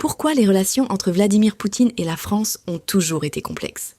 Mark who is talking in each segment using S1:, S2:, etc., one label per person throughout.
S1: Pourquoi les relations entre Vladimir Poutine et la France ont toujours été complexes,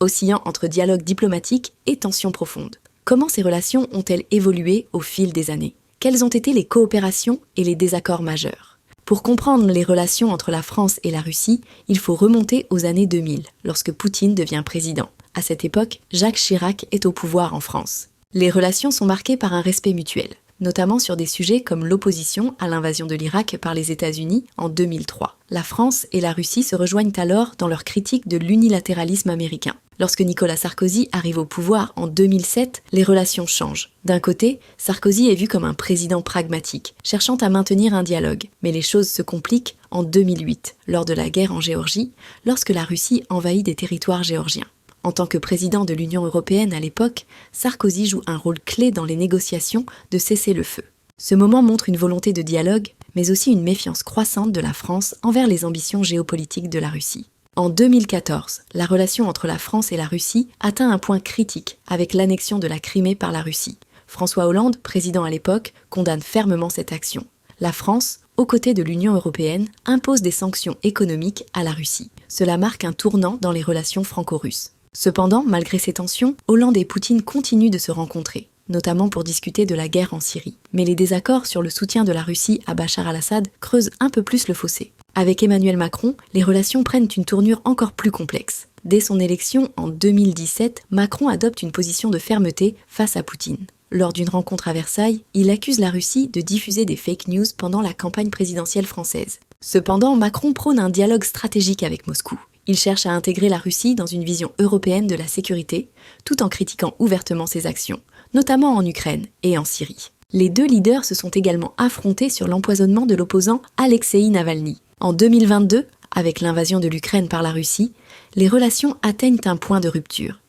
S1: oscillant entre dialogue diplomatique et tensions profondes? Comment ces relations ont-elles évolué au fil des années? Quelles ont été les coopérations et les désaccords majeurs? Pour comprendre les relations entre la France et la Russie, il faut remonter aux années 2000, lorsque Poutine devient président. À cette époque, Jacques Chirac est au pouvoir en France. Les relations sont marquées par un respect mutuel, notamment sur des sujets comme l'opposition à l'invasion de l'Irak par les États-Unis en 2003. La France et la Russie se rejoignent alors dans leur critique de l'unilatéralisme américain. Lorsque Nicolas Sarkozy arrive au pouvoir en 2007, les relations changent. D'un côté, Sarkozy est vu comme un président pragmatique, cherchant à maintenir un dialogue. Mais les choses se compliquent en 2008, lors de la guerre en Géorgie, lorsque la Russie envahit des territoires géorgiens. En tant que président de l'Union européenne à l'époque, Sarkozy joue un rôle clé dans les négociations de cessez-le-feu. Ce moment montre une volonté de dialogue, mais aussi une méfiance croissante de la France envers les ambitions géopolitiques de la Russie. En 2014, la relation entre la France et la Russie atteint un point critique avec l'annexion de la Crimée par la Russie. François Hollande, président à l'époque, condamne fermement cette action. La France, aux côtés de l'Union européenne, impose des sanctions économiques à la Russie. Cela marque un tournant dans les relations franco-russes. Cependant, malgré ces tensions, Hollande et Poutine continuent de se rencontrer, notamment pour discuter de la guerre en Syrie. Mais les désaccords sur le soutien de la Russie à Bachar al-Assad creusent un peu plus le fossé. Avec Emmanuel Macron, les relations prennent une tournure encore plus complexe. Dès son élection en 2017, Macron adopte une position de fermeté face à Poutine. Lors d'une rencontre à Versailles, il accuse la Russie de diffuser des fake news pendant la campagne présidentielle française. Cependant, Macron prône un dialogue stratégique avec Moscou. Il cherche à intégrer la Russie dans une vision européenne de la sécurité, tout en critiquant ouvertement ses actions, notamment en Ukraine et en Syrie. Les deux leaders se sont également affrontés sur l'empoisonnement de l'opposant Alexeï Navalny. En 2022, avec l'invasion de l'Ukraine par la Russie, les relations atteignent un point de rupture.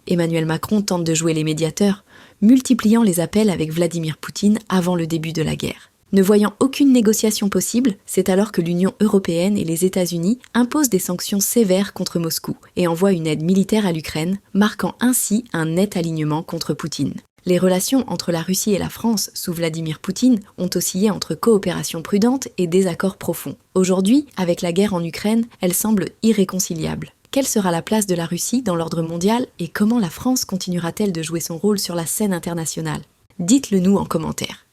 S1: Emmanuel Macron tente de jouer les médiateurs, multipliant les appels avec Vladimir Poutine avant le début de la guerre. Ne voyant aucune négociation possible, c'est alors que l'Union européenne et les États-Unis imposent des sanctions sévères contre Moscou et envoient une aide militaire à l'Ukraine, marquant ainsi un net alignement contre Poutine. Les relations entre la Russie et la France sous Vladimir Poutine ont oscillé entre coopération prudente et désaccords profonds. Aujourd'hui, avec la guerre en Ukraine, elles semblent irréconciliables. Quelle sera la place de la Russie dans l'ordre mondial et comment la France continuera-t-elle de jouer son rôle sur la scène internationale? Dites-le nous en commentaire.